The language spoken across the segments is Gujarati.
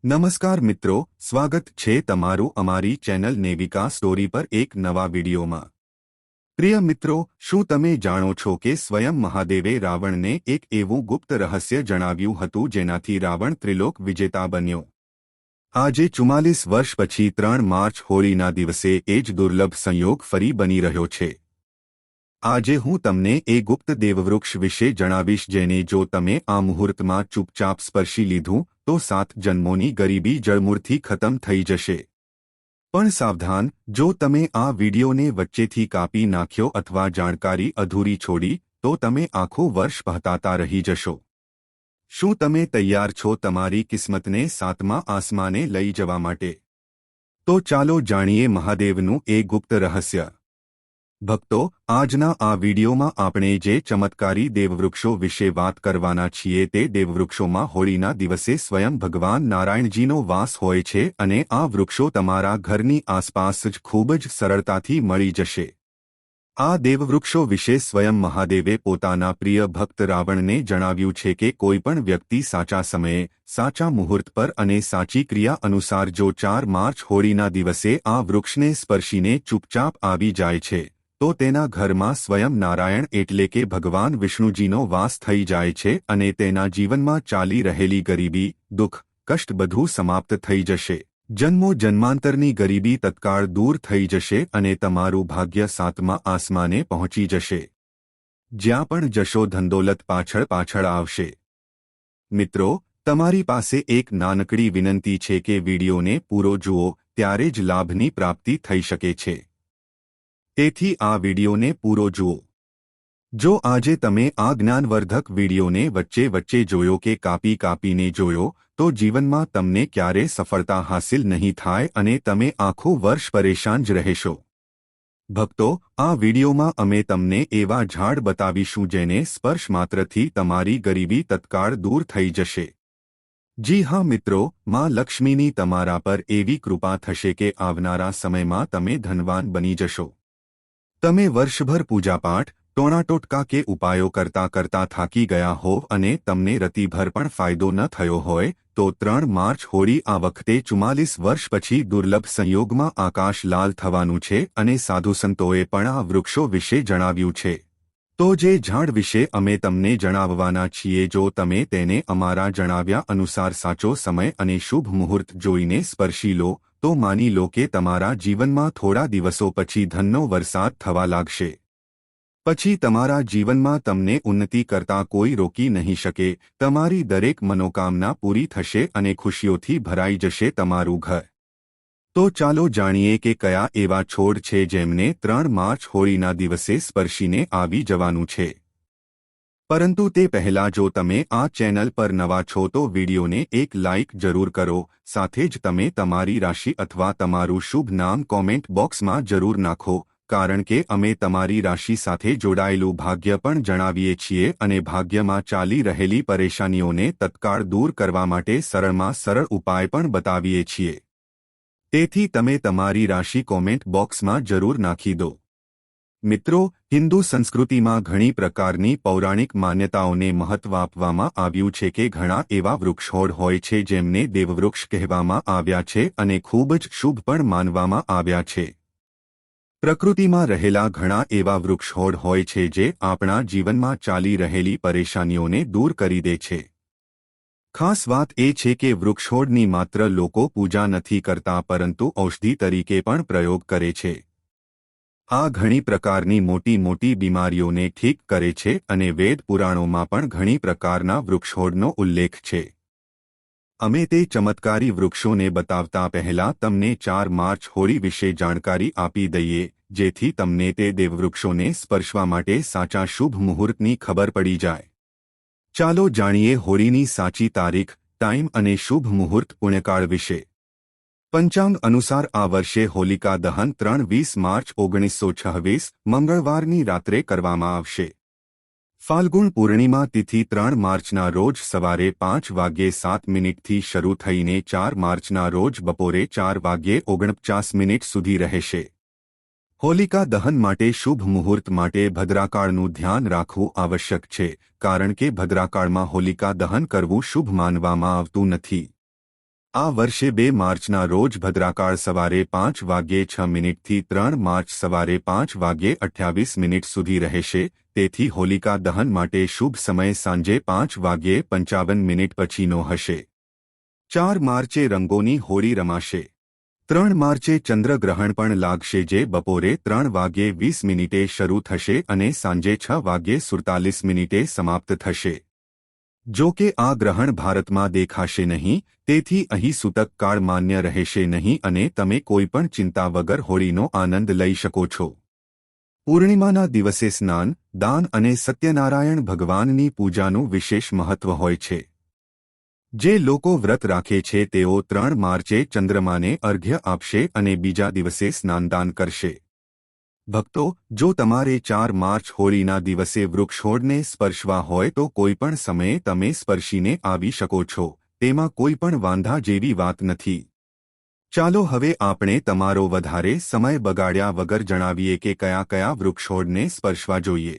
નમસ્કાર મિત્રો, સ્વાગત છે તમારું અમારી ચેનલ નેવિકા સ્ટોરી પર એક નવા વિડીયોમાં। પ્રિય મિત્રો, શું તમે જાણો છો કે સ્વયં મહાદેવે રાવણને એક એવું ગુપ્ત રહસ્ય જણાવ્યું હતું જેનાથી રાવણ ત્રિલોક વિજેતા બન્યો। આજે 44 વર્ષ પછી 3 માર્ચ હોળીના દિવસે એ જ દુર્લભ સંયોગ ફરી બની રહ્યો છે। આજે હું તમને એ ગુપ્ત દેવવૃક્ષ વિશે જણાવીશ જેને જો તમે આ મુહૂર્તમાં ચૂપચાપ સ્પર્શી લીધું તો 7 જન્મોની ગરીબી જળમૂળથી ખતમ થઈ જશે। પણ સાવધાન, જો તમે આ વિડીયોને વચ્ચેથી કાપી નાખ્યો અથવા જાણકારી અધૂરી છોડી તો તમે આખું વર્ષ પહતાતા રહી જશો। શું તમે તૈયાર છો તમારી કિસ્મતને 7મા આસમાને લઈ જવા માટે? તો ચાલો જાણીએ મહાદેવનું એ ગુપ્ત રહસ્ય। ભક્તો, આજના આ વિડીયોમાં આપણે જે ચમત્કારી દેવવૃક્ષો વિશે વાત કરવાના છીએ તે દેવવૃક્ષોમાં હોળીના દિવસે સ્વયં ભગવાન નારાયણજીનો વાસ હોય છે અને આ વૃક્ષો તમારા ઘરની આસપાસ જ ખૂબ જ સરળતાથી મળી જશે। આ દેવવૃક્ષો વિશે સ્વયં મહાદેવે પોતાના પ્રિય ભક્ત રાવણને જણાવ્યું છે કે કોઈપણ વ્યક્તિ સાચા સમયે, સાચા મુહૂર્ત પર અને સાચી ક્રિયા અનુસાર જો 4 માર્ચ હોળીના દિવસે આ વૃક્ષને સ્પર્શીને ચૂપચાપ આવી જાય છે તો તેના ઘરમાં સ્વયં નારાયણ એટલે કે ભગવાન વિષ્ણુજીનો વાસ થઈ જાય છે અને તેના જીવનમાં ચાલી રહેલી ગરીબી, દુઃખ, કષ્ટ બધું સમાપ્ત થઈ જશે। જન્મો જન્માંતરની ગરીબી તત્કાળ દૂર થઈ જશે અને તમારું ભાગ્ય 7મા આસમાને પહોંચી જશે। જ્યાં પણ જશો ધનદોલત પાછળ આવશે। મિત્રો, તમારી પાસે એક નાનકડી વિનંતી છે કે વિડીયોને પૂરો જુઓ, ત્યારે જ લાભની પ્રાપ્તિ થઈ શકે છે। તેથી આ વિડીયોને પૂરો જુઓ। જો આજે તમે આ જ્ઞાનવર્ધક વિડીયોને વચ્ચે જોયો કે કાપીને જોયો તો જીવનમાં તમને ક્યારે સફળતા હાંસિલ નહીં થાય અને તમે આખું વર્ષ પરેશાન જ રહેશો। ભક્તો, આ વિડીયોમાં અમે તમને એવા ઝાડ બતાવીશું જેને સ્પર્શ માત્રથી તમારી ગરીબી તત્કાળ દૂર થઈ જશે। જી હા મિત્રો, માં લક્ષ્મીની તમારા પર એવી કૃપા થશે કે આવનારા સમયમાં તમે ધનવાન બની જશો। તમે વર્ષભર પૂજાપાઠ, ટોણાટોટકા કે ઉપાયો કરતા થાકી ગયા હોવ અને તમને રતિભર પણ ફાયદો ન થયો હોય તો 3 માર્ચ હોળી આ વખતે 44 વર્ષ પછી દુર્લભ સંયોગમાં આકાશ લાલ થવાનું છે અને સાધુસંતોએ પણ આ વૃક્ષો વિશે જણાવ્યું છે। તો જે ઝાડ વિશે અમે તમને જણાવવાના છીએ જો તમે તેને અમારા જણાવ્યા અનુસાર સાચો સમય અને શુભ મુહૂર્ત જોઈને સ્પર્શી લો તો માની લો કે તમારા જીવનમાં થોડા દિવસો પછી ધનનો વરસાદ થવા લાગશે। પછી તમારા જીવનમાં તમને ઉન્નતિ કરતા કોઈ રોકી નહીં શકે। તમારી દરેક મનોકામના પૂરી થશે અને ખુશીઓથી ભરાઈ જશે તમારું ઘર। તો ચાલો જાણીએ કે કયા એવા છોડ છે જેમને 3 માર્ચ હોળીના દિવસે સ્પર્શીને આવી જવાનું છે। પરંતુ તે પહેલાં જો તમે આ ચેનલ પર નવા છો તો વિડીયોને એક લાઇક જરૂર કરો, સાથે જ તમે તમારી રાશિ અથવા તમારું શુભ નામ કોમેન્ટ બોક્સમાં જરૂર નાખો, કારણ કે અમે તમારી રાશિ સાથે જોડાયેલું ભાગ્ય પણ જણાવીએ છીએ અને ભાગ્યમાં ચાલી રહેલી પરેશાનીઓને તત્કાળ દૂર કરવા માટે સરળમાં સરળ ઉપાય પણ બતાવીએ છીએ। તેથી તમે તમારી રાશિ કોમેન્ટ બોક્સમાં જરૂર નાખી દો। મિત્રો, હિન્દુ સંસ્કૃતિમાં ઘણી પ્રકારની પૌરાણિક માન્યતાઓને મહત્વ આપવામાં આવ્યું છે કે ઘણા એવા વૃક્ષોડ હોય છે જેમને દેવવૃક્ષ કહેવામાં આવ્યા છે અને ખૂબ જ શુભ પણ માનવામાં આવ્યા છે। પ્રકૃતિમાં રહેલા ઘણા એવા વૃક્ષોડ હોય છે જે આપણા જીવનમાં ચાલી રહેલી પરેશાનીઓને દૂર કરી દે છે। ખાસ વાત એ છે કે વૃક્ષોડની માત્ર લોકો પૂજા નથી કરતા પરંતુ ઔષધિ તરીકે પણ પ્રયોગ કરે છે। આ ઘણી પ્રકારની મોટી બીમારીઓને ઠીક કરે છે અને વેદ પુરાણોમાં પણ ઘણી પ્રકારના વૃક્ષોડનો ઉલ્લેખ છે। અમે તે ચમત્કારી વૃક્ષોને બતાવતા પહેલા તમને 4 માર્ચ હોળી વિશે જાણકારી આપી દઈએ જેથી તમને તે દેવવૃક્ષોને સ્પર્શવા માટે સાચા શુભ મુહૂર્તની ખબર પડી જાય। ચાલો જાણીએ હોળીની સાચી તારીખ, ટાઈમ અને શુભ મુહૂર્ત પુણ્યકાળ વિશે। પંચાંગ અનુસાર આ વર્ષે હોલિકા દહન 23 માર્ચ 1926 મંગળવારની રાત્રે કરવામાં આવશે। ફાલ્ગુન પૂર્ણિમા તિથિ 3 માર્ચના રોજ સવારે 5:07 થી શરૂ થઈને 4 માર્ચના રોજ બપોરે 4:49 સુધી રહેશે। હોલિકા દહન માટે શુભ મુહૂર્ત માટે ભદ્રાકાળનું ધ્યાન રાખવું આવશ્યક છે, કારણ કે ભદ્રાકાળમાં હોલિકા દહન કરવું શુભ માનવામાં આવતું નથી। આ વર્ષે 2 માર્ચના રોજ ભદ્રાકાળ સવારે 5:06 થી 3 માર્ચ સવારે 5:28 સુધી રહેશે, તેથી હોલિકા દહન માટે શુભ સમય સાંજે 5:55 પછીનો હશે. 4 માર્ચે રંગોની હોળી રમાશે. 3 માર્ચે ચંદ્રગ્રહણ પણ લાગશે, જે બપોરે 3:20 શરૂ થશે અને સાંજે 6:47 સમાપ્ત થશે. જો કે આ ગ્રહણ ભારતમાં દેખાશે નહીં, તેથી અહીં સૂતક કાળ માન્ય રહેશે નહીં અને તમે કોઈપણ ચિંતા વગર હોળીનો આનંદ લઈ શકો છો. પૂર્ણિમાના દિવસે સ્નાન, દાન અને સત્યનારાયણ ભગવાનની પૂજાનું વિશેષ મહત્વ હોય છે. જે લોકો વ્રત રાખે છે તેઓ 3 માર્ચે ચંદ્રમાને અર્ઘ્ય આપશે અને બીજા દિવસે સ્નાનદાન કરશે. ભક્તો, જો તમારે 4 માર્ચ હોળીના દિવસે વૃક્ષોડને સ્પર્શવા હોય તો કોઈપણ સમયે તમે સ્પર્શીને આવી શકો છો, તેમાં કોઈપણ વાંધા જેવી વાત નથી. ચાલો હવે આપણે તમારો વધારે સમય બગાડ્યા વગર જણાવીએ કે કયા કયા વૃક્ષોડને સ્પર્શવા જોઈએ.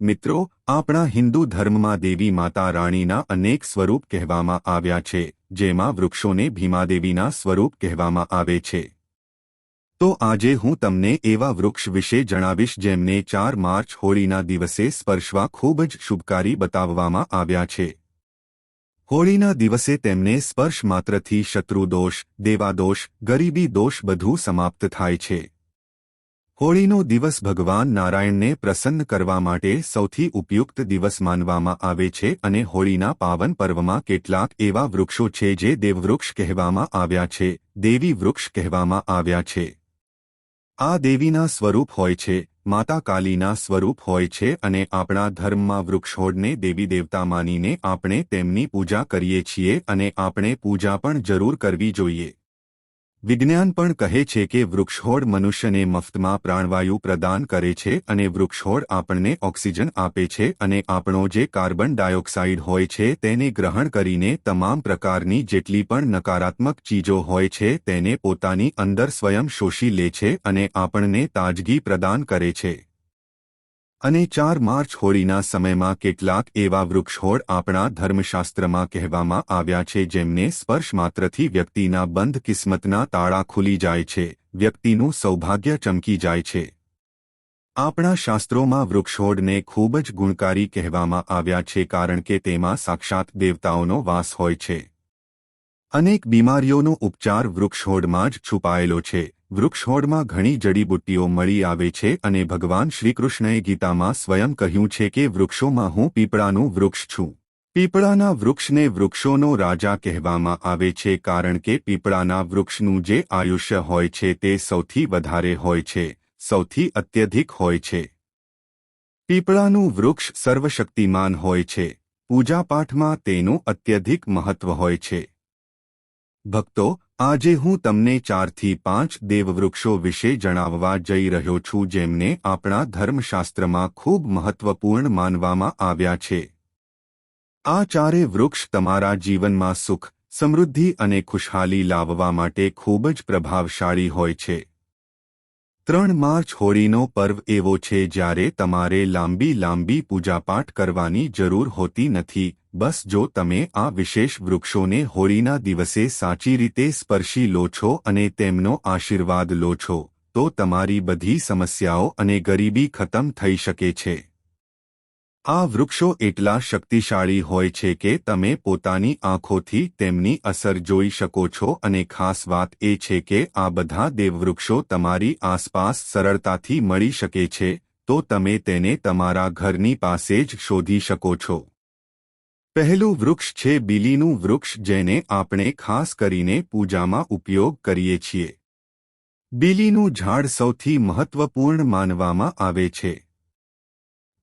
મિત્રો, આપણા હિન્દુ ધર્મમાં દેવી માતા રાણીના અનેક સ્વરૂપ કહેવામાં આવ્યા છે, જેમાં વૃક્ષોને ભીમાદેવીના સ્વરૂપ કહેવામાં આવે છે. તો આજે હું તમને એવા વૃક્ષ વિશે જણાવીશ જેમને 4 માર્ચ હોળીના દિવસે સ્પર્શવા ખૂબ જ શુભકારી બતાવવામાં આવ્યા છે. હોળીના દિવસે તેમને સ્પર્શ માત્રથી શત્રુદોષ, દેવાદોષ, ગરીબી દોષ બધું સમાપ્ત થાય છે. હોળીનો દિવસ ભગવાન નારાયણને પ્રસન્ન કરવા માટે સૌથી ઉપયુક્ત દિવસ માનવામાં આવે છે અને હોળીના પાવન પર્વમાં કેટલાક એવા વૃક્ષો છે જે દેવવૃક્ષ કહેવામાં આવ્યા છે, દેવી વૃક્ષ કહેવામાં આવ્યા છે. આ દેવીના સ્વરૂપ હોય છે, માતા કાલીના સ્વરૂપ હોય છે અને આપણા ધર્મમાં વૃક્ષોડને દેવી દેવતા માનીને આપણે તેમની પૂજા કરીએ છીએ અને આપણે પૂજા પણ જરૂર કરવી જોઈએ. વિજ્ઞાન પણ કહે છે કે વૃક્ષોડ મનુષ્યને મફતમાં પ્રાણવાયુ પ્રદાન કરે છે અને વૃક્ષોડ આપણને ઓક્સિજન આપે છે અને આપણો જે કાર્બન ડાયોક્સાઇડ હોય છે તેને ગ્રહણ કરીને તમામ પ્રકારની જેટલી પણ નકારાત્મક ચીજો હોય છે તેને પોતાની અંદર સ્વયં શોષી લે છે અને આપણને તાજગી પ્રદાન કરે છે. અને 4 માર્ચ હોળીના સમયમાં કેટલાક એવા વૃક્ષોડ આપણા ધર્મશાસ્ત્રમાં કહેવામાં આવ્યા છે જેમને સ્પર્શ માત્રથી વ્યક્તિના બંધ કિસ્મતના તાળા ખુલી જાય છે, વ્યક્તિનું સૌભાગ્ય ચમકી જાય છે. આપણા શાસ્ત્રોમાં વૃક્ષોડને ખૂબ જ ગુણકારી કહેવામાં આવ્યા છે કારણ કે તેમાં સાક્ષાત દેવતાઓનો વાસ હોય છે. અનેક બીમારીઓનો ઉપચાર વૃક્ષોડમાં જ છુપાયેલો છે. વૃક્ષોડમાં ઘણી જડીબુટ્ટીઓ મળી આવે છે અને ભગવાન શ્રીકૃષ્ણએ ગીતામાં સ્વયં કહ્યું છે કે વૃક્ષોમાં હું પીપળાનું વૃક્ષ છું. પીપળાના વૃક્ષને વૃક્ષોનો રાજા કહેવામાં આવે છે કારણ કે પીપળાના વૃક્ષનું જે આયુષ્ય હોય છે તે સૌથી વધારે હોય છે, સૌથી અત્યધિક હોય છે. પીપળાનું વૃક્ષ સર્વશક્તિમાન હોય છે. પૂજાપાઠમાં તેનું અત્યધિક મહત્વ હોય છે. ભક્તો, આજે હું તમને 4 થી 5 દેવવૃક્ષો વિશે જણાવવા જઈ રહ્યો છું જેમને આપણા ધર્મશાસ્ત્રમાં ખૂબ મહત્વપૂર્ણ માનવામાં આવ્યા છે. આ ચારે વૃક્ષ તમારા જીવનમાં સુખ, સમૃદ્ધિ અને ખુશહાલી લાવવા માટે ખૂબ જ પ્રભાવશાળી હોય છે. 3 માર્ચ હોળીનો પર્વ એવો છે જ્યારે તમારે લાંબી પૂજાપાઠ કરવાની જરૂર હોતી નથી. બસ જો તમે આ વિશેષ વૃક્ષોને હોળીના દિવસે સાચી રીતે સ્પર્શી લો છો અને તેમનો આશીર્વાદ લો છો, તો તમારી બધી સમસ્યાઓ અને ગરીબી ખતમ થઈ શકે છે. આ વૃક્ષો એટલા શક્તિશાળી હોય છે કે તમે પોતાની આંખોથી તેમની અસર જોઈ શકો છો અને ખાસ વાત એ છે કે આ બધા દેવવૃક્ષો તમારી આસપાસ સરળતાથી મળી શકે છે, તો તમે તેને તમારા ઘરની પાસે જ શોધી શકો છો. પહેલું વૃક્ષ છે બીલીનું વૃક્ષ જેને આપણે ખાસ કરીને પૂજામાં ઉપયોગ કરીએ છીએ. બીલીનું ઝાડ સૌથી મહત્વપૂર્ણ માનવામાં આવે છે.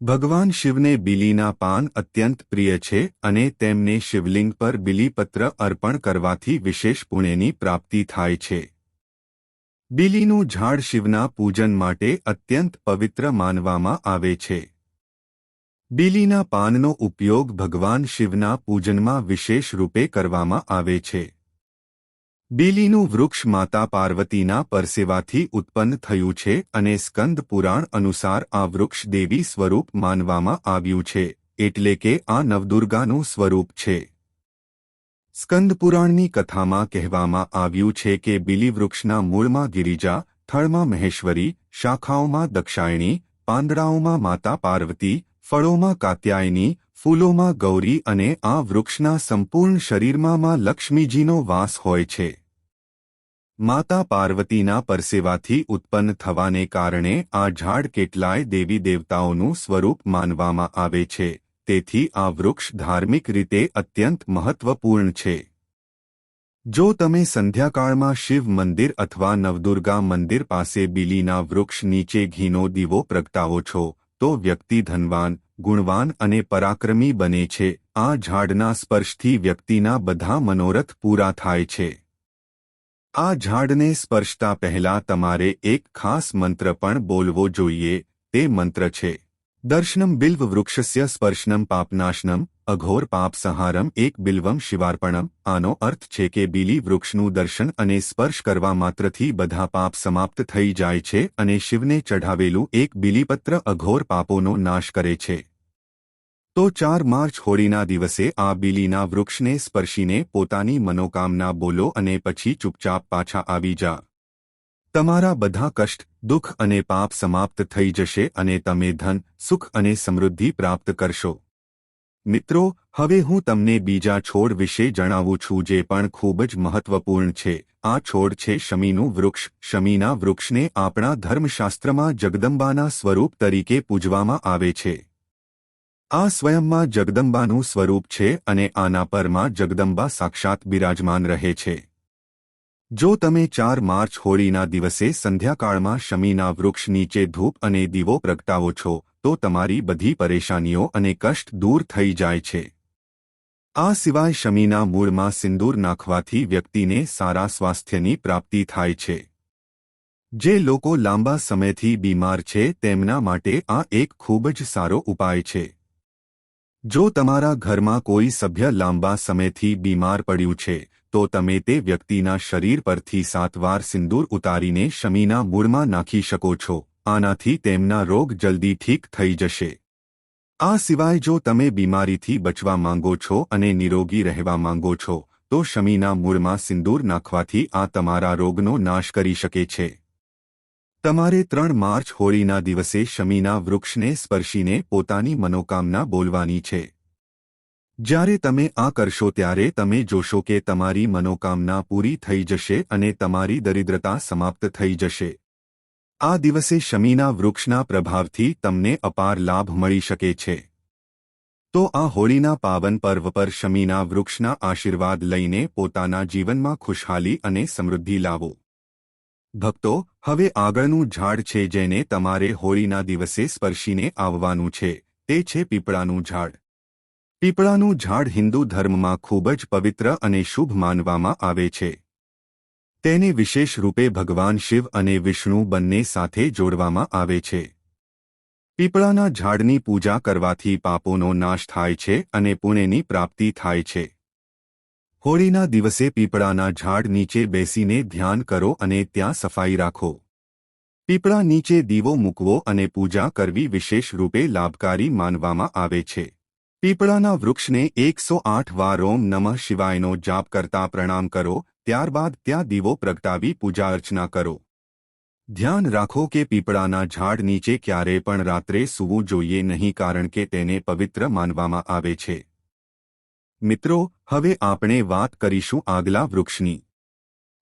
ભગવાન શિવને બીલીના પાન અત્યંત પ્રિય છે અને તેમને શિવલિંગ પર બીલીપત્ર અર્પણ કરવાથી વિશેષ પુણ્યની પ્રાપ્તિ થાય છે. બીલીનું ઝાડ શિવના પૂજન માટે અત્યંત પવિત્ર માનવામાં આવે છે. બીલીના પાનનો ઉપયોગ ભગવાન શિવના પૂજનમાં વિશેષ રૂપે કરવામાં આવે છે. બીલીનું વૃક્ષ માતા પાર્વતીના પરસેવાથી ઉત્પન્ન થયું છે અને સ્કંદ પુરાણ અનુસાર આ વૃક્ષ દેવી સ્વરૂપ માનવામાં આવ્યું છે, એટલે કે આ નવદુર્ગાનું સ્વરૂપ છે. સ્કંદપુરાણની કથામાં કહેવામાં આવ્યું છે કે બીલી વૃક્ષના મૂળમાં ગિરિજા, થળમાં મહેશ્વરી, શાખાઓમાં દક્ષાયણી, પાંદડાઓમાં માતા પાર્વતી, ફળોમાં કાત્યાયની, ફૂલોમાં ગૌરી અને આ વૃક્ષના સંપૂર્ણ શરીરમાં માં લક્ષ્મીજીનો વાસ હોય છે. માતા પાર્વતીના પરસેવાથી ઉત્પન્ન થવાને કારણે આ ઝાડ કેટલાય દેવી દેવતાઓનું સ્વરૂપ માનવામાં આવે છે. તેથી આ વૃક્ષ ધાર્મિક રીતે અત્યંત મહત્વપૂર્ણ છે. જો તમે સંધ્યાકાળમાં શિવ મંદિર અથવા નવદુર્ગા મંદિર પાસે બીલીના વૃક્ષ નીચે ઘીનો દીવો પ્રગટાવો છો તો વ્યક્તિ ધનવાન, ગુણવાન અને પરાક્રમી બને છે. આ ઝાડના સ્પર્શથી વ્યક્તિના બધા મનોરથ પૂરા થાય છે. આ ઝાડને સ્પર્શતા પહેલા તમારે એક ખાસ મંત્ર પણ બોલવો જોઈએ. તે મંત્ર છે દર્શનમ બિલ્વ વૃક્ષસ્ય સ્પર્શનમ પાપનાશનમ અઘોર પાપસંહારમ એક બિલ્વમ શિવાર્પણમ. આનો અર્થ છે કે બીલી વૃક્ષનું દર્શન અને સ્પર્શ કરવા માત્રથી બધા પાપ સમાપ્ત થઈ જાય છે અને શિવને ચઢાવેલું એક બીલીપત્ર અઘોર પાપોનો નાશ કરે છે. તો 4 માર્ચ હોળીના દિવસે આ બીલીના વૃક્ષને સ્પર્શીને પોતાની મનોકામના બોલો અને પછી ચૂપચાપ પાછા આવી જા. તમારા બધા કષ્ટ, દુઃખ અને પાપ સમાપ્ત થઈ જશે અને તમે ધન, સુખ અને સમૃદ્ધિ પ્રાપ્ત કરશો. મિત્રો, હવે હું તમને બીજા છોડ વિશે જણાવું છું જે પણ ખૂબ જ મહત્વપૂર્ણ છે. આ છોડ છે શમીનું વૃક્ષ. શમીના વૃક્ષને આપણા ધર્મશાસ્ત્રમાં જગદંબાના સ્વરૂપ તરીકે પૂજવામાં આવે છે. આ સ્વયંમાં જગદંબાનું સ્વરૂપ છે અને આના પરમાં જગદંબા સાક્ષાત બિરાજમાન રહે છે. જો તમે 4 માર્ચ હોળીના દિવસે સંધ્યાકાળમાં શમીના વૃક્ષ નીચે ધૂપ અને દીવો પ્રગટાવો છો તો તમારી બધી પરેશાનીઓ અને કષ્ટ દૂર થઈ જાય છે. આ સિવાય શમીના મૂળમાં સિંદૂર નાખવાથી વ્યક્તિને સારા સ્વાસ્થ્યની પ્રાપ્તિ થાય છે. જે લોકો લાંબા સમયથી બીમાર છે તેમના માટે આ એક ખૂબ જ સારો ઉપાય છે. જો તમારા ઘરમાં કોઈ સભ્ય લાંબા સમયથી બીમાર પડ્યું છે તો તમે તે વ્યક્તિના શરીર પરથી 7 વાર સિંદૂર ઉતારીને શમીના મૂળમાં નાખી શકો છો. આનાથી તેમના રોગ જલ્દી ઠીક થઈ જશે. આ સિવાય જો તમે બીમારીથી બચવા માંગો છો અને નિરોગી રહેવા માંગો છો તો શમીના મૂળમાં સિંદૂર નાખવાથી આ તમારા રોગનો નાશ કરી શકે છે. તમારે 3 માર્ચ હોળીના દિવસે શમીના વૃક્ષને સ્પર્શીને પોતાની મનોકામના બોલવાની છે. જ્યારે તમે આ કરશો ત્યારે તમે જોશો કે તમારી મનોકામના પૂરી થઈ જશે અને તમારી દરિદ્રતા સમાપ્ત થઈ જશે. આ દિવસે શમીના વૃક્ષના પ્રભાવથી તમને અપાર લાભ મળી શકે છે. તો આ હોળીના પાવન પર્વ પર શમીના વૃક્ષના આશીર્વાદ લઈને પોતાના જીવનમાં ખુશહાલી અને સમૃદ્ધિ લાવો. ભક્તો, હવે આગળનું ઝાડ છે જેને તમારે હોળીના દિવસે સ્પર્શીને આવવાનું છે. તે છે પીપળાનું ઝાડ. પીપળાનું ઝાડ હિન્દુ ધર્મમાં ખૂબ જ પવિત્ર અને શુભ માનવામાં આવે છે. તેને વિશેષ રૂપે ભગવાન શિવ અને વિષ્ણુ બંને સાથે જોડવામાં આવે છે. પીપળાના ઝાડની પૂજા કરવાથી પાપોનો નાશ થાય છે અને પુણ્યની પ્રાપ્તિ થાય છે. હોળીના દિવસે પીપળાના ઝાડ નીચે બેસીને ધ્યાન કરો અને ત્યાં સફાઈ રાખો. પીપળા નીચે દીવો મૂકવો અને પૂજા કરવી વિશેષ રૂપે લાભકારી માનવામાં આવે છે. પીપળાના વૃક્ષને 108 વાર ઓમ નમઃ શિવાયનો જાપ કરતા પ્રણામ કરો. ત્યારબાદ ત્યાં દીવો પ્રગટાવી પૂજા અર્ચના કરો. ધ્યાન રાખો કે પીપળાના ઝાડ નીચે ક્યારેય પણ રાત્રે સૂવું જોઈએ નહીં કારણ કે તેને પવિત્ર માનવામાં આવે છે. મિત્રો, હવે આપણે વાત કરીશું આગલા વૃક્ષની.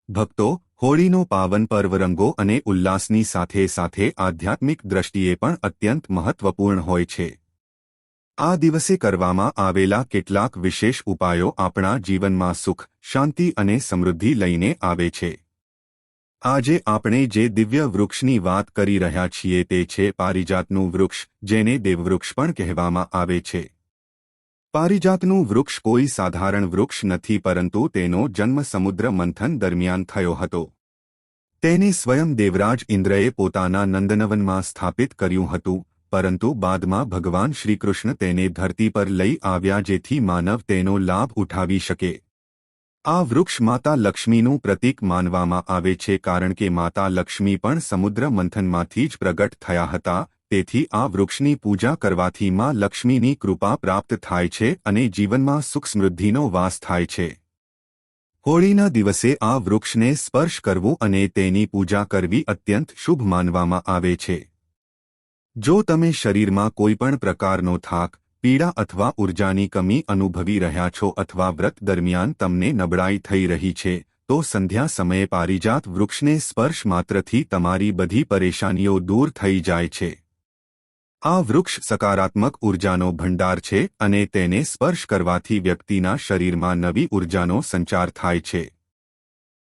ભક્તો, હોળીનો પાવન પર્વ રંગો અને ઉલ્લાસની સાથે સાથે આધ્યાત્મિક દ્રષ્ટિએ પણ અત્યંત મહત્વપૂર્ણ હોય છે. આ દિવસે કરવામાં આવેલા કેટલાક વિશેષ ઉપાયો આપણા જીવનમાં સુખ, શાંતિ અને સમૃદ્ધિ લઈને આવે છે. આજે આપણે જે દિવ્ય વૃક્ષની વાત કરી રહ્યા છીએ તે છે પારિજાતનું વૃક્ષ, જેને દેવવૃક્ષ પણ કહેવામાં આવે છે. પારિજાતનું વૃક્ષ કોઈ સાધારણ વૃક્ષ નથી પરંતુ તેનો જન્મ સમુદ્ર મંથન દરમિયાન થયો હતો. તેને સ્વયં દેવરાજ ઇન્દ્રએ પોતાના નંદનવનમાં સ્થાપિત કર્યું હતું, પરંતુ બાદમાં ભગવાન શ્રીકૃષ્ણ તેને ધરતી પર લઈ આવ્યા જેથી માનવ તેનો લાભ ઉઠાવી શકે. આ વૃક્ષ માતા લક્ષ્મીનું પ્રતીક માનવામાં આવે છે કારણ કે માતા લક્ષ્મી પણ સમુદ્ર મંથનમાંથી જ પ્રગટ થયા હતા. તેથી આ વૃક્ષની પૂજા કરવાથી માં લક્ષ્મીની કૃપા પ્રાપ્ત થાય છે અને જીવનમાં સુખ સમૃદ્ધિનો વાસ થાય છે. હોળીના દિવસે આ વૃક્ષને સ્પર્શ કરવું અને તેની પૂજા કરવી અત્યંત શુભ માનવામાં આવે છે. જો તમે શરીરમાં કોઈપણ પ્રકારનો થાક, પીડા અથવા ઉર્જાની કમી અનુભવી રહ્યા છો અથવા વ્રત દરમિયાન તમને નબળાઈ થઈ રહી છે, તો સંધ્યા સમયે પારિજાત વૃક્ષને સ્પર્શ માત્રથી તમારી બધી પરેશાનીઓ દૂર થઈ જાય છે. આ વૃક્ષ સકારાત્મક ઉર્જાનો ભંડાર છે અને તેને સ્પર્શ કરવાથી વ્યક્તિના શરીરમાં નવી ઉર્જાનો સંચાર થાય છે.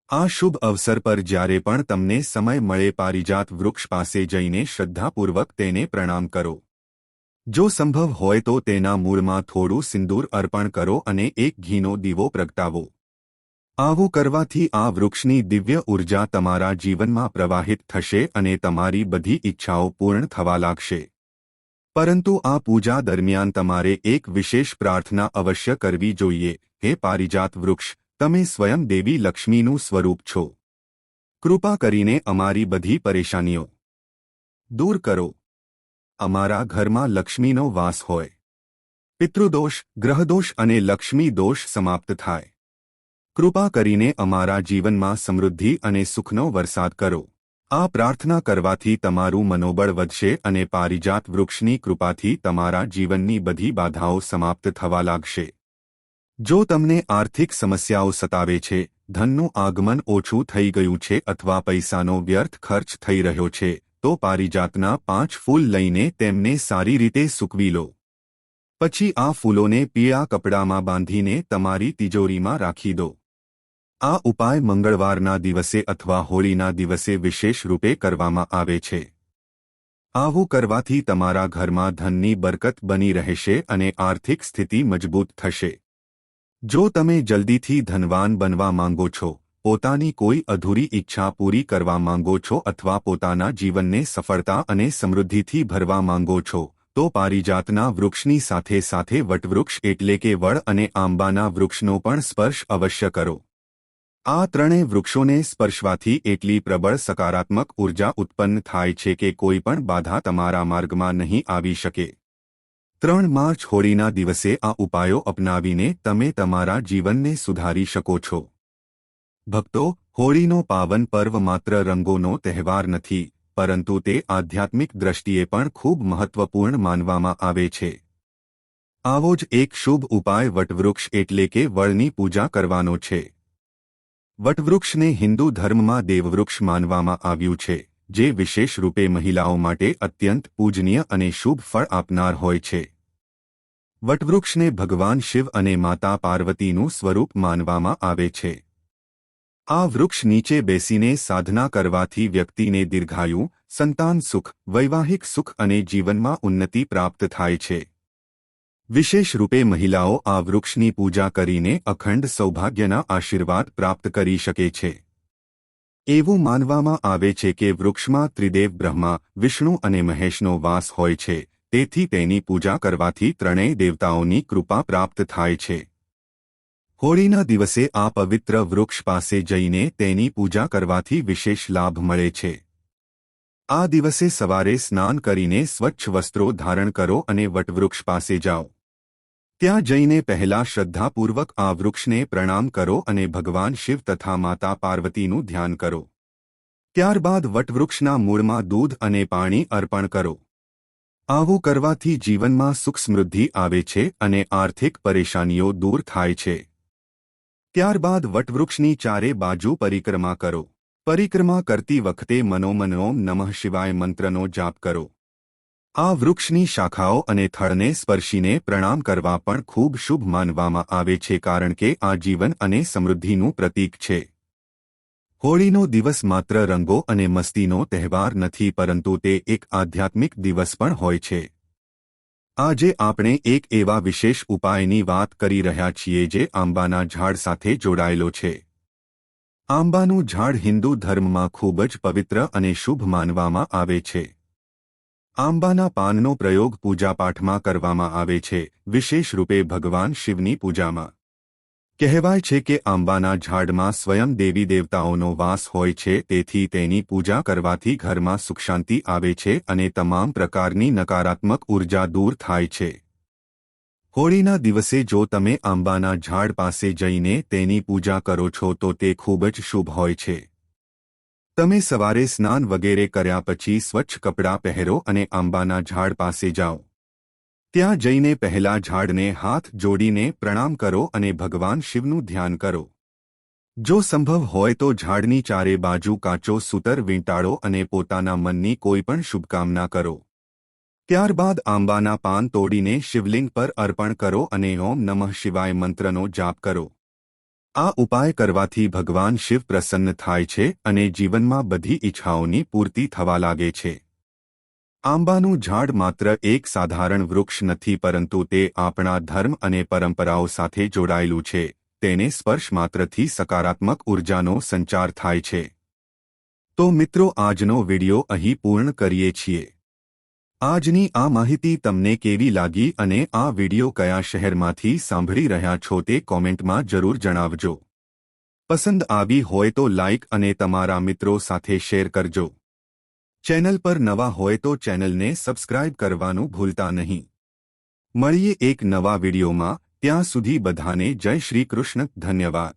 આ શુભ અવસર પર જ્યારે પણ તમને સમય મળે પારિજાત વૃક્ષ પાસે જઈને શ્રદ્ધાપૂર્વક તેને પ્રણામ કરો. જો સંભવ હોય તો તેના મૂળમાં થોડું સિંદૂર અર્પણ કરો અને એક ઘીનો દીવો પ્રગટાવો. આવું કરવાથી આ વૃક્ષની દિવ્ય ઉર્જા તમારા જીવનમાં પ્રવાહિત થશે અને તમારી બધી ઈચ્છાઓ પૂર્ણ થવા લાગશે. પરંતુ આ પૂજા દરમિયાન તમારે એક વિશેષ પ્રાર્થના અવશ્ય કરવી જોઈએ. હે પારિજાત વૃક્ષ, તમે સ્વયં દેવી લક્ષ્મીનું સ્વરૂપ છો. કૃપા કરીને અમારી બધી પરેશાનીઓ દૂર કરો. અમારા ઘરમાં લક્ષ્મીનો વાસ હોય. પિતૃદોષ, ગ્રહદોષ અને લક્ષ્મી દોષ સમાપ્ત થાય. કૃપા કરીને અમારા જીવનમાં સમૃદ્ધિ અને સુખનો વરસાદ કરો. આ પ્રાર્થના કરવાથી તમારું મનોબળ વધશે અને પારિજાત વૃક્ષની કૃપાથી તમારા જીવનની બધી બાધાઓ સમાપ્ત થવા લાગશે. જો તમને આર્થિક સમસ્યાઓ સતાવે છે, ધનનું આગમન ઓછું થઈ ગયું છે અથવા પૈસાનો વ્યર્થ ખર્ચ થઈ રહ્યો છે, તો પારિજાતના 5 ફૂલ લઈને તેમને સારી રીતે સૂકવી લો. પછી આ ફૂલોને પીળા કપડામાં બાંધીને તમારી તિજોરીમાં રાખી દો. આ ઉપાય મંગળવારના દિવસે અથવા હોળીના દિવસે વિશેષ રૂપે કરવામાં આવે છે. આવું કરવાથી તમારા ઘરમાં ધનની બરકત બની રહેશે અને આર્થિક સ્થિતિ મજબૂત થશે. જો તમે જલ્દીથી ધનવાન બનવા માંગો છો, પોતાની કોઈ અધૂરી ઈચ્છા પૂરી કરવા માંગો છો અથવા પોતાના જીવનને સફળતા અને સમૃદ્ધિથી ભરવા માંગો છો, તો પારિજાતના વૃક્ષની સાથે સાથે વટવૃક્ષ એટલે કે વડ અને આંબાના વૃક્ષનો પણ સ્પર્શ અવશ્ય કરો. આ ત્રણેય વૃક્ષોને સ્પર્શવાથી એટલી પ્રબળ સકારાત્મક ઉર્જા ઉત્પન્ન થાય છે કે કોઈ પણ બાધા તમારા માર્ગમાં નહીં આવી શકે. 3 માર્ચ હોળીના દિવસે આ ઉપાયો અપનાવીને તમે તમારા જીવનને સુધારી શકો છો. ભક્તો, હોળીનો પાવન પર્વ માત્ર રંગોનો તહેવાર નથી, પરંતુ તે આધ્યાત્મિક દ્રષ્ટિએ પણ ખૂબ મહત્વપૂર્ણ માનવામાં આવે છે. આવો જ એક શુભ ઉપાય વટવૃક્ષ એટલે કે વડની પૂજા કરવાનો છે. વટવૃક્ષને હિન્દુ ધર્મમાં દેવવૃક્ષ માનવામાં આવ્યું છે, જે વિશેષ રૂપે મહિલાઓ માટે અત્યંત પૂજનીય અને શુભ ફળ આપનાર હોય છે. વટવૃક્ષને ભગવાન શિવ અને માતા પાર્વતીનું સ્વરૂપ માનવામાં આવે છે. આ વૃક્ષ નીચે બેસીને સાધના કરવાથી વ્યક્તિને દીર્ઘાયુ, સંતાન સુખ, વૈવાહિક સુખ અને જીવનમાં ઉન્નતિ પ્રાપ્ત થાય છે. વિશેષ રૂપે મહિલાઓ આ વૃક્ષની પૂજા કરીને અખંડ સૌભાગ્યના આશીર્વાદ પ્રાપ્ત કરી શકે છે. એવું માનવામાં આવે છે કે વૃક્ષમાં ત્રિદેવ બ્રહ્મા, વિષ્ણુ અને મહેશનો વાસ હોય છે, તેથી તેની પૂજા કરવાથી ત્રણેય દેવતાઓની કૃપા પ્રાપ્ત થાય છે. હોળીના દિવસે આ પવિત્ર વૃક્ષ પાસે જઈને તેની પૂજા કરવાથી વિશેષ લાભ મળે છે. આ દિવસે સવારે સ્નાન કરીને સ્વચ્છ વસ્ત્રો ધારણ કરો અને વટવૃક્ષ પાસે જાઓ. ત્યાં જઈને પહેલા શ્રદ્ધાપૂર્વક આ વૃક્ષને પ્રણામ કરો અને ભગવાન શિવ તથા માતા પાર્વતીનું ધ્યાન કરો. ત્યારબાદ વટવૃક્ષના મૂળમાં દૂધ અને પાણી અર્પણ કરો. આવું કરવાથી જીવનમાં સુખ સમૃદ્ધિ આવે છે અને આર્થિક પરેશાનીઓ દૂર થાય છે. ત્યારબાદ વટવૃક્ષની ચારે બાજુ પરિક્રમા કરો. પરિક્રમા કરતી વખતે મનોમન ઓમ નમઃ શિવાય મંત્રનો જાપ કરો. આ વૃક્ષની શાખાઓ અને થડને સ્પર્શીને પ્રણામ કરવા પણ ખૂબ શુભ માનવામાં આવે છે, કારણ કે આ જીવન અને સમૃદ્ધિનું પ્રતીક છે. હોળીનો દિવસ માત્ર રંગો અને મસ્તીનો તહેવાર નથી, પરંતુ તે એક આધ્યાત્મિક દિવસ પણ હોય છે. આજે આપણે એક એવા વિશેષ ઉપાયની વાત કરી રહ્યા છીએ જે આંબાના ઝાડ સાથે જોડાયેલો છે. આંબાનું ઝાડ હિન્દુ ધર્મમાં ખૂબ જ પવિત્ર અને શુભ માનવામાં આવે છે. આંબાના પાનનો પ્રયોગ પૂજાપાઠમાં કરવામાં આવે છે, વિશેષ રૂપે ભગવાન શિવની પૂજામાં. કહેવાય છે કે આંબાના ઝાડમાં સ્વયં દેવી દેવતાઓનો વાસ હોય છે, તેથી તેની પૂજા કરવાથી ઘરમાં સુખ શાંતિ આવે છે અને તમામ પ્રકારની નકારાત્મક ઉર્જા દૂર થાય છે. હોળીના દિવસે જો તમે આંબાના ઝાડ પાસે જઈને તેની પૂજા કરો છો તો તે ખૂબ જ શુભ હોય છે. તમે સવારે સ્નાન વગેરે કર્યા પછી સ્વચ્છ કપડાં પહેરો અને આંબાના ઝાડ પાસે જાઓ. ત્યાં જઈને પહેલા ઝાડને હાથ જોડીને પ્રણામ કરો અને ભગવાન શિવનું ધ્યાન કરો. જો સંભવ હોય તો ઝાડની ચારે બાજુ કાચો સૂતર વીંટાળો અને પોતાના મનની કોઈપણ શુભકામના કરો. ત્યારબાદ આંબાના પાન તોડીને શિવલિંગ પર અર્પણ કરો અને ઓમ નમઃ શિવાય મંત્રનો જાપ કરો. આ ઉપાય કરવાથી ભગવાન શિવ પ્રસન્ન થાય છે અને જીવનમાં બધી ઈચ્છાઓની પૂર્તિ થવા લાગે છે. આંબાનું ઝાડ માત્ર એક સાધારણ વૃક્ષ નથી પરંતુ તે આપણા ધર્મ અને પરંપરાઓ સાથે જોડાયેલું છે. તેને સ્પર્શ માત્રથી સકારાત્મક ઉર્જાનો સંચાર થાય છે. તો મિત્રો આજનો વિડિયો અહીં પૂર્ણ કરીએ છીએ. આજની આ માહિતી તમને કેવી લાગી અને આ વિડિયો કયા શહેરમાંથી સાંભળી રહ્યા છો તે કોમેન્ટમાં જરૂર જણાવજો. પસંદ આવી હોય તો લાઇક અને તમારા મિત્રો સાથે શેર કરજો. ચેનલ પર નવા હોય તો ચેનલને સબસ્ક્રાઇબ કરવાનું ભૂલતા નહીં. મળીએ એક નવા વિડિયોમાં. ત્યાં સુધી બધાને જય શ્રી કૃષ્ણ. ધન્યવાદ.